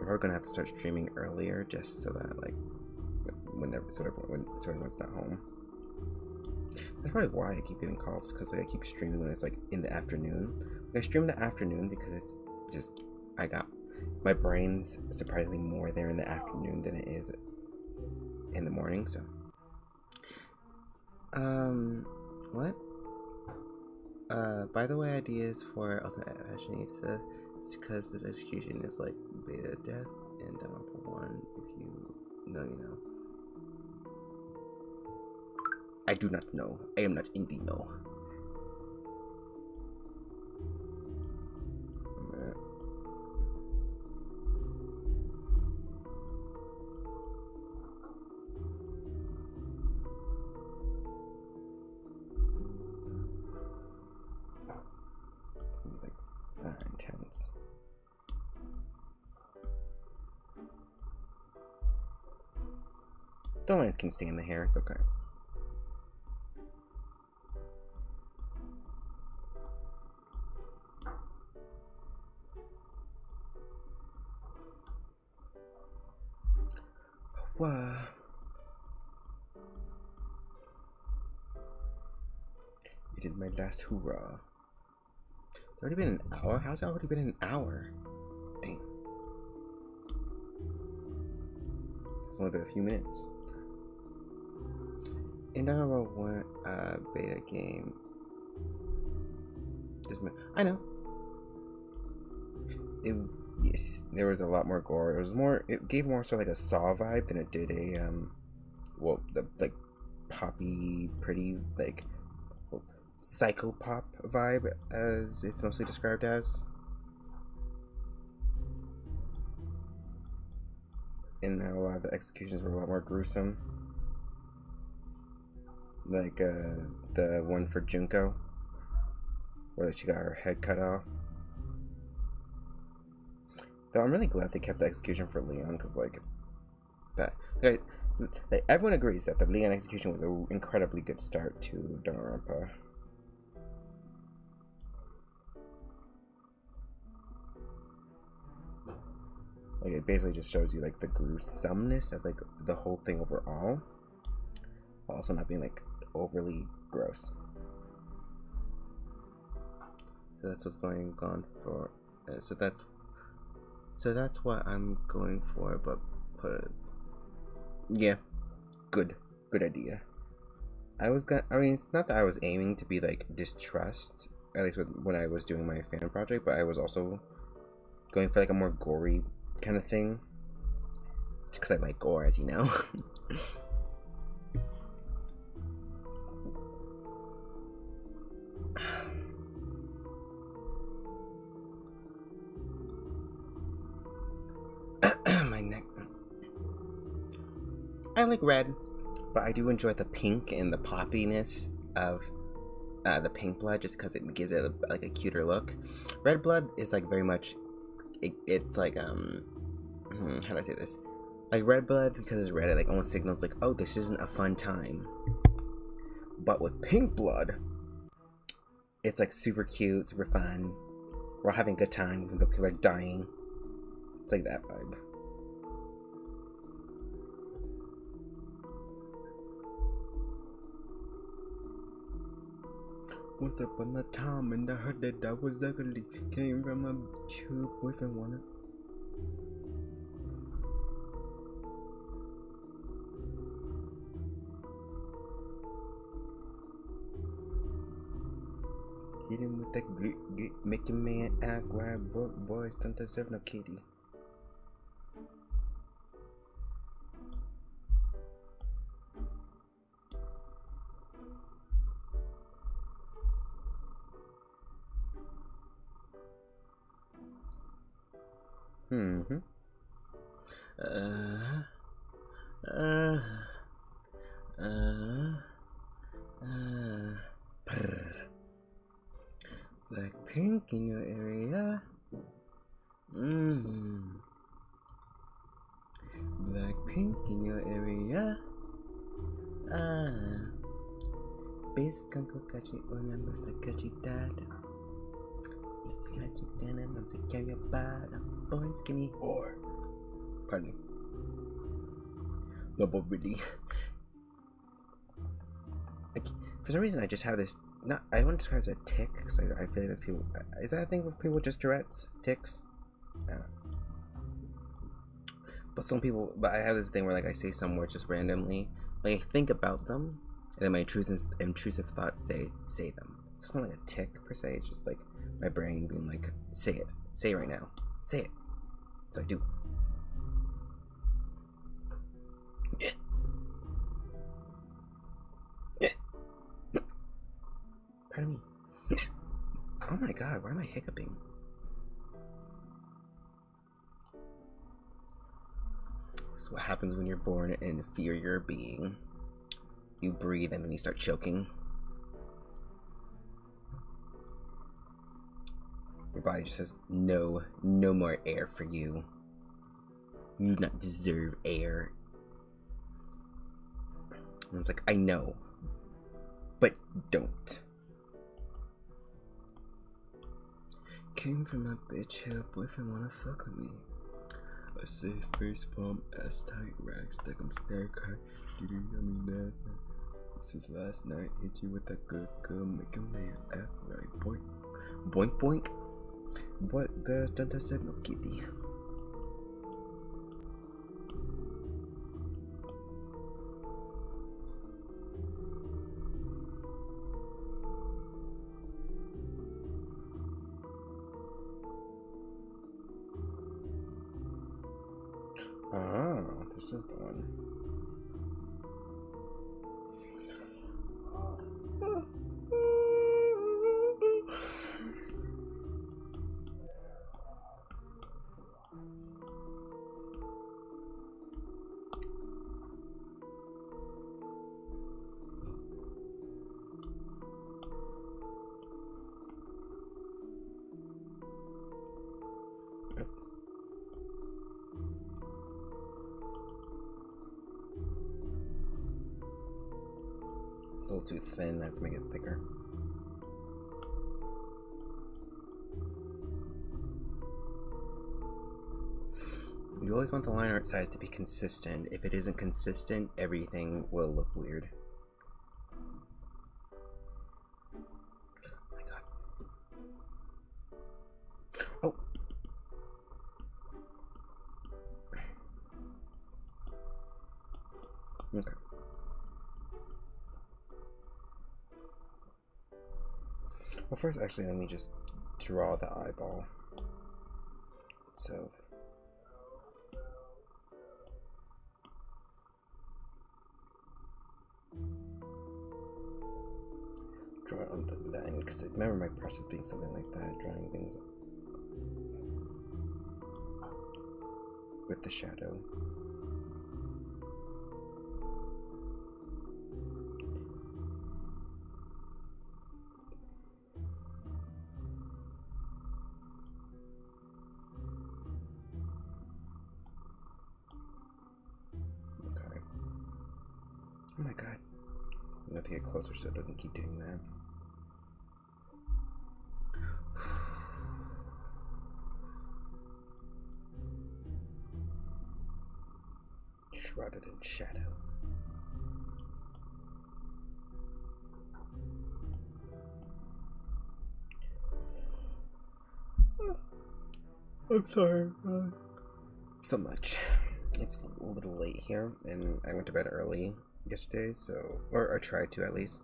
We're gonna have to start streaming earlier just so that like when everyone's not home. That's probably why I keep getting calls, because like I keep streaming when it's like in the afternoon. Like, I stream in the afternoon because it's just my brain's surprisingly more there in the afternoon than it is in the morning. So what? By the way, ideas for Ultimate Fashionista. It's because this execution is like beta death, and I'll put one if you know, you know. I do not know. I am not in the know. Like that intense. The lines can stay in the hair, it's okay. Wow. It is my last hoorah. It's already been an hour? How's it already been an hour? Damn. It's only been a few minutes. And I want a beta game. I know. Yes, there was a lot more gore. It was more. It gave more so like a Saw vibe than it did a well, the like poppy, pretty like psychopop vibe, as it's mostly described as. And now a lot of the executions were a lot more gruesome. Like the one for Junko, where she got her head cut off. Though I'm really glad they kept the execution for Leon, because like everyone agrees that the Leon execution was an incredibly good start to Danganronpa. Like, it basically just shows you like the gruesomeness of like the whole thing overall, while also not being like overly gross. So that's what's going on for. So that's what I'm going for, but Yeah, good. Good idea. I mean, it's not that I was aiming to be like distrust, at least when I was doing my fan project, but I was also going for like a more gory kind of thing. Just because I like gore, as you know. My neck. I like red, but I do enjoy the pink and the poppiness of the pink blood, just because it gives it like a cuter look. Red blood is like very much. It's like how do I say this? Like red blood, because it's red, it like almost signals like, oh, this isn't a fun time. But with pink blood, it's like super cute, super fun. We're all having a good time, even though people are dying. It's like that vibe. Once upon a time, and I heard that I was ugly. Came from a true boyfriend, wanna. Hit him with that good, make your man act right. Boys don't deserve no kitty. Mm-hmm. Uh, uh, uh, Prr. Black pink in your area. Mm-hmm. Black pink in your area. Ah. Base kanko kachi ona masakachi dada. Kachi dana masakaya bada. Boy skinny whore. Pardon me. No, but really. Like, for some reason, I just have this. Not, I wouldn't describe it as a tick, because I feel like that's people. Is that a thing with people with just Tourette's? Ticks? Yeah. But some people. But I have this thing where, like, I say some words just randomly. Like, I think about them, and then my intrusive thoughts say them. So it's not like a tick, per se. It's just, like, my brain being like, say it. Say it right now. Say it. So I do. Pardon me. Oh my god, why am I hiccuping? This is what happens when you're born an inferior being. You breathe and then you start choking. Your body just says, no more air for you. You do not deserve air. And it's like, I know, but don't. Came from a bitch, her boyfriend wanna fuck with me. I say face palm, ass tight, rags, stick 'em stare cut. You do yummy mad. Since last night, hit you with a good girl, make a man act right. Boink, boink, boink. What girl don't deserve no kitty? Oh, this is the one. It's a little too thin, I have to make it thicker. You always want the line art size to be consistent. If it isn't consistent, everything will look weird. Oh my god. Oh. Okay. Well, first, actually, let me just draw the eyeball itself. Draw it on the line, because I remember my process being something like that, drawing things with the shadow. Okay. Oh my god. I have to get closer so it doesn't keep doing that. Shrouded in shadow. I'm sorry. So much. It's a little late here, and I went to bed early yesterday, so, or I tried to at least.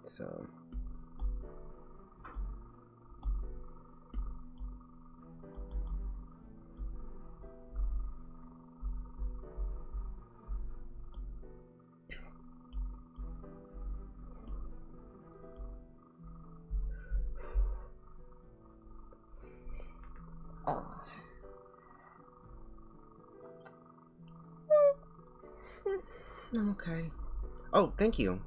So. I'm okay. Oh, thank you.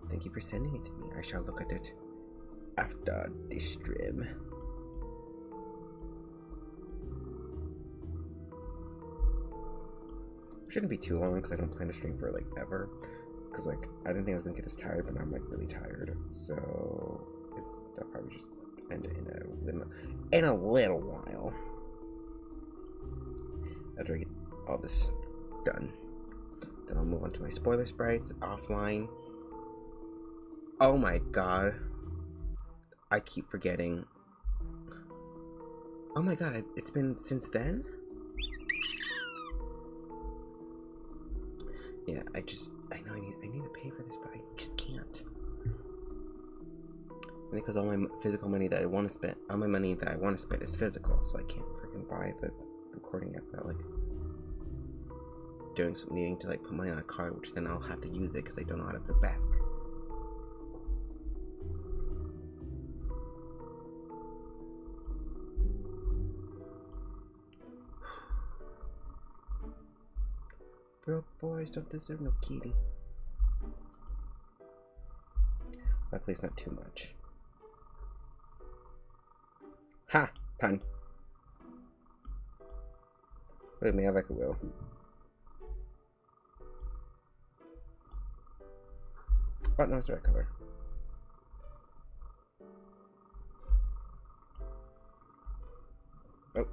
Thank you for sending it to me. I shall look at it after this stream. Shouldn't be too long because I don't plan to stream for like ever. Because like I didn't think I was gonna get this tired, but now I'm like really tired. So I'll probably just end it in a little while. After I get all this done. Then I'll move on to my spoiler sprites offline. Oh my god. I keep forgetting. Oh my god, it's been since then? Yeah, I know I need to pay for this, but I just can't. And because all my physical money that I want to spend, all my money that I want to spend is physical, so I can't freaking buy the recording app that like doing some needing to like put money on a card, which then I'll have to use it because I don't know how to put it back. Broke boys don't deserve no kitty. Luckily, it's not too much. Ha! Pun. Look at me, I like a will. Oh, no, it's the right color. Oh.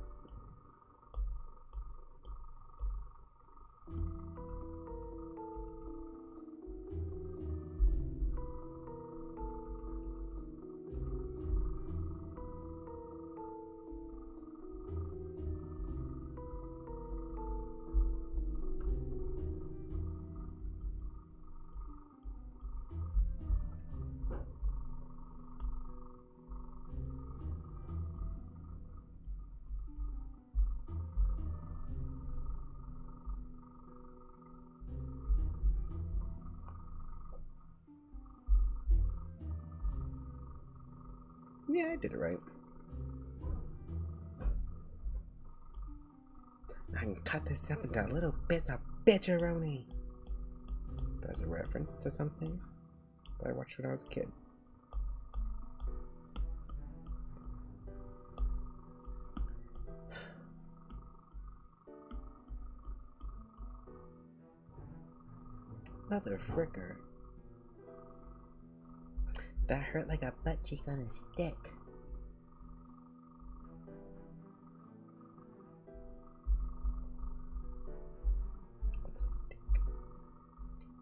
Yeah, I did it right. I can cut this up into little bits of bitcheroni. That's a reference to something that I watched when I was a kid. Mother fricker. That hurt like a butt cheek on a stick.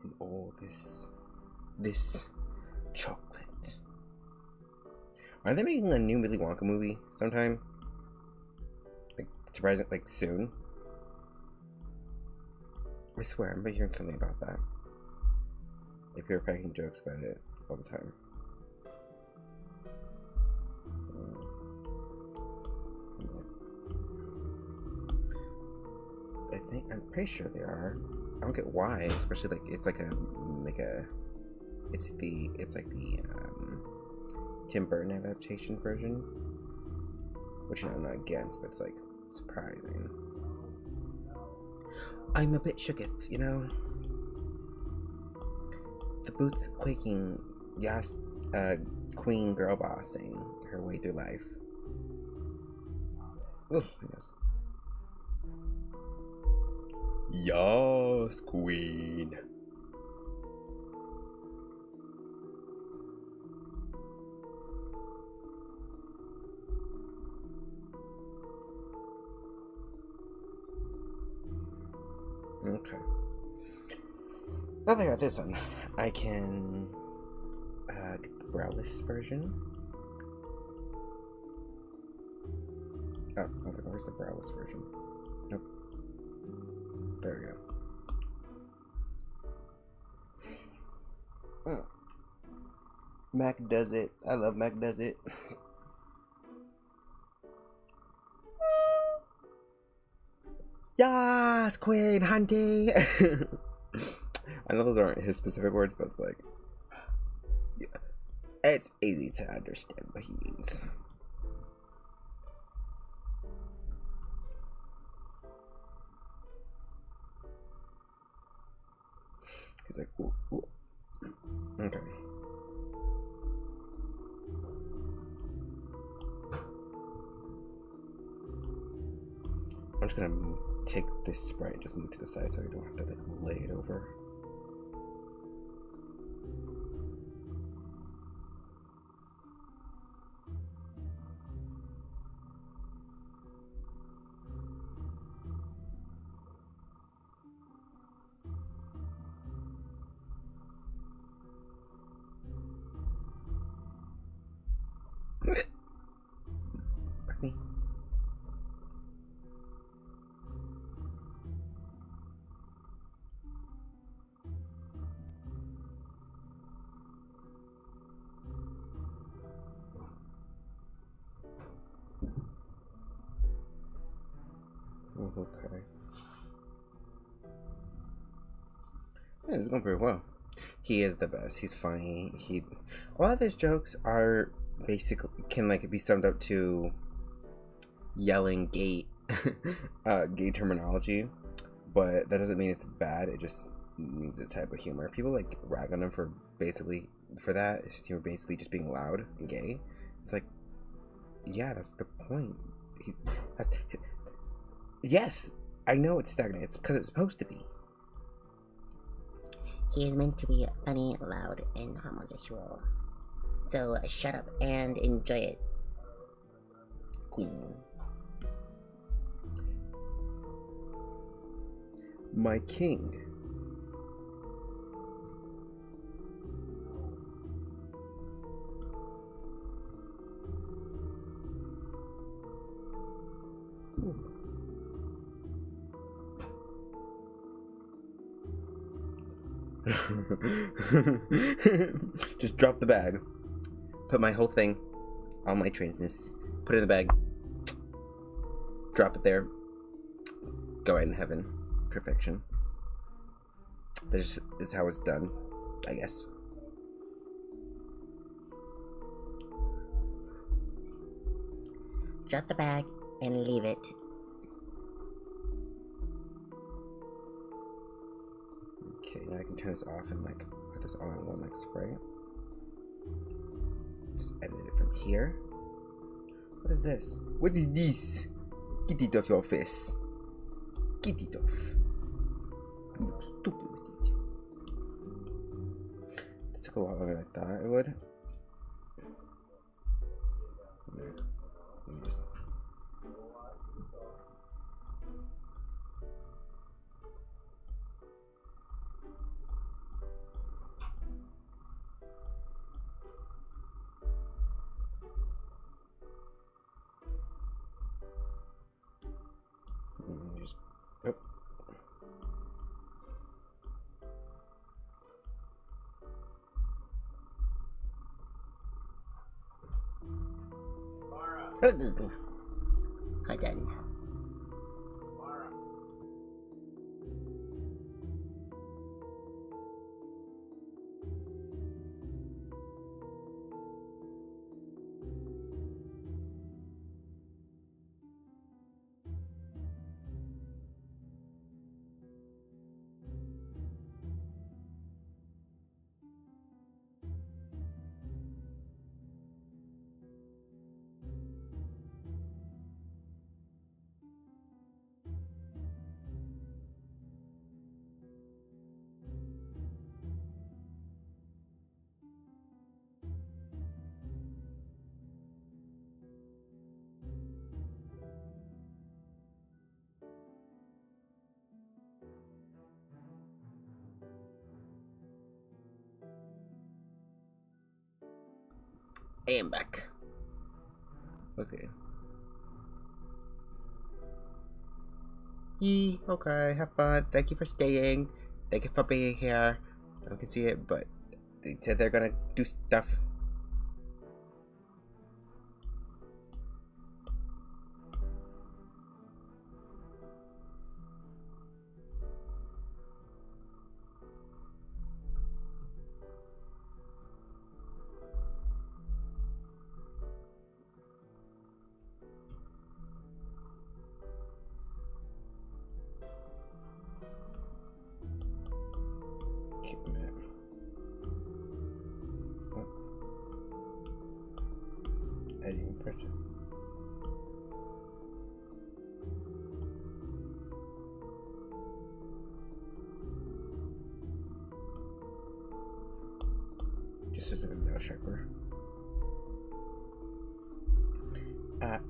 And all this chocolate. Are they making a new Willy Wonka movie sometime? Surprising, like soon. I swear, I'm hearing something about that. Like people are cracking jokes about it all the time. I'm pretty sure they are. I don't get why, especially like it's like a it's like the Tim Burton adaptation version, which I'm not against, but it's like surprising. I'm a bit shooketh, you know. The boots quaking, yes, queen girl bossing her way through life. Oh, yes. Yes, queen. Okay. Now that I got this one, I can get the browless version. Oh, I was like, where's the browless version? Nope. There we go. Mac does it. I love Mac does it. Yas, Queen hunting. I know those aren't his specific words, but it's like, yeah, it's easy to understand what he means. He's like, ooh, ooh. Okay. I'm just gonna take this sprite and just move to the side so I don't have to like lay it over. Me. Okay. Yeah, it's going pretty well. He is the best. He's funny. A lot of his jokes are basically can like be summed up to yelling gay gay terminology, but that doesn't mean it's bad. It just means the type of humor. People like rag on him for that. You're basically just being loud and gay. It's like, yeah, that's the point. Yes, I know it's stagnant. It's because it's supposed to be. He is meant to be funny, loud, and homosexual. So shut up and enjoy it, Queen. My king. Just drop the bag. Put my whole thing on my transness. Put it in the bag. Drop it there. Go right in heaven. Perfection. This is how it's done, I guess. Drop the bag and leave it. Okay, now I can turn this off and like put this all in one like spray. Just edit it from here. What is this? What is this? Get it off your face. Get it off. You look stupid with it. It took a lot longer than I thought it would. Let me just. Hold on. I am back. Okay. Yee, okay, have fun. Thank you for staying. Thank you for being here. I can see it, but they said they're gonna do stuff. Keep a minute. Oh. I didn't press it. Just as a window sharper.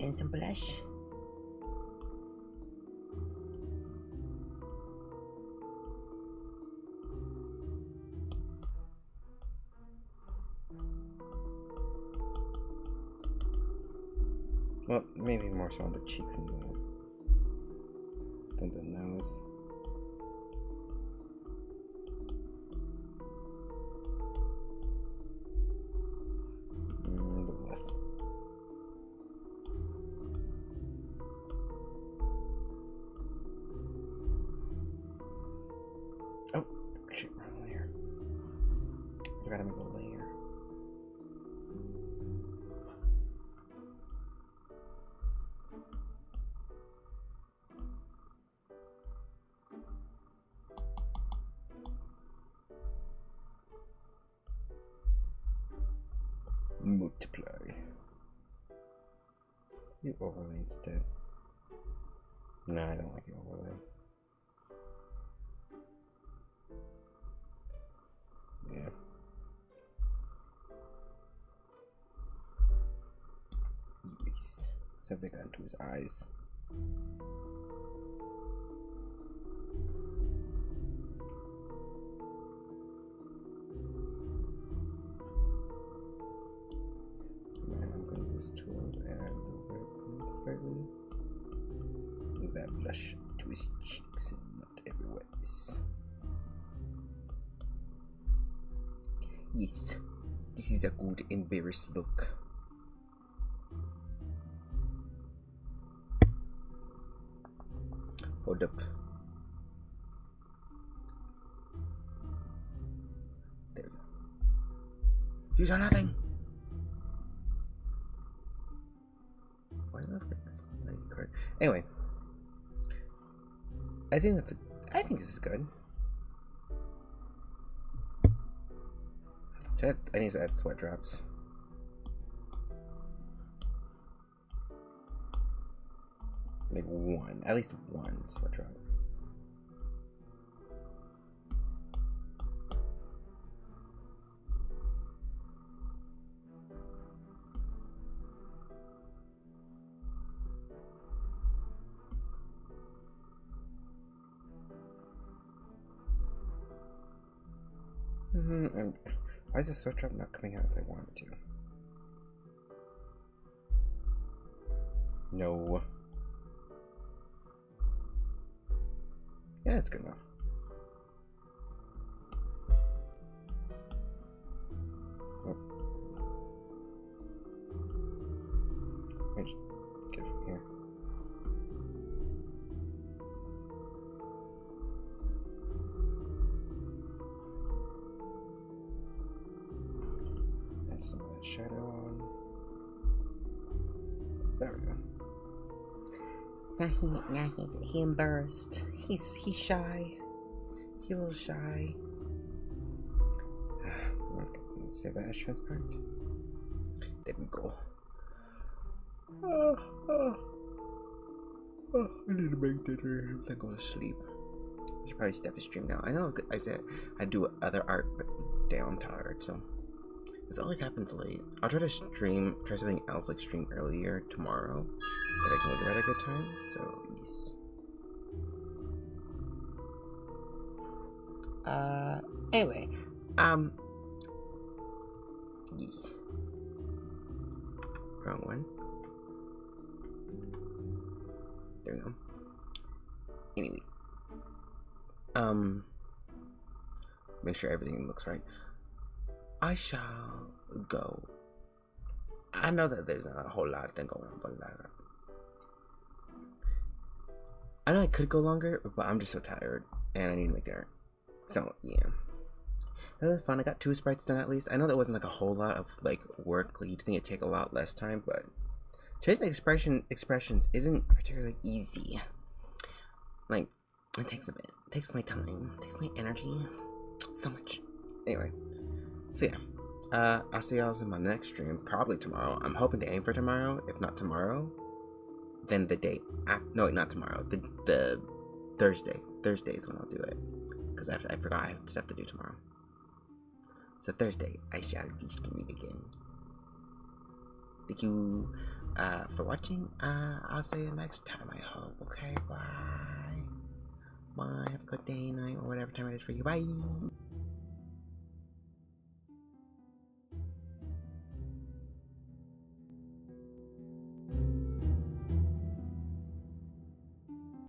And some blush. Well, maybe more so on the cheeks than the nose. A little less. Oh, shit, wrong layer. Forgot to make a layer. Multiply. You overlay instead. No, I don't like the overlay. Yeah. Erase. So they got into his eyes. I'm going to use this tool and move it slightly. Move that blush to his cheeks and not everywhere else. Yes, this is a good embarrassed look. Hold up. There we go. You saw nothing. Why not fix like card? Anyway, I think this is good. I need to add sweat drops. Like one, at least one sweat drop. And why is the sweat drop not coming out as I want it to? No. Yeah, it's good enough. Oh. me just get from here. Add some of that shadow on. There we go. Now he embarrassed. He's shy. He's a little shy. Okay, let's save that as transparent. There we go. I need to make dinner. I'm gonna go to sleep. I should probably step the stream now. I know I said I'd do other art, but damn, I'm tired, so this always happens late. I'll try to try something else, like stream earlier tomorrow, that I can wake up at a good time, so yes. Anyway, yes. Wrong one. There we go. Anyway, make sure everything looks right. I shall go. I know that there's a whole lot of things going on, but I know I could go longer, but I'm just so tired and I need to make dinner. So yeah, it was fun. I got 2 sprites done at least. I know that wasn't like a whole lot of like work. Like you'd think it'd take a lot less time, but tracing expressions isn't particularly easy. Like it takes a bit. It takes my time. It takes my energy. So much. Anyway, so yeah, I'll see y'all in my next stream, probably tomorrow. I'm hoping to aim for tomorrow. If not tomorrow, then the day after. No, wait, not tomorrow. The Thursday. Thursday is when I'll do it. Because I forgot I have stuff to do tomorrow. So Thursday, I shall be streaming again. Thank you for watching. I'll see you next time, I hope. Okay, bye. Bye. Have a good day, night, or whatever time it is for you. Bye.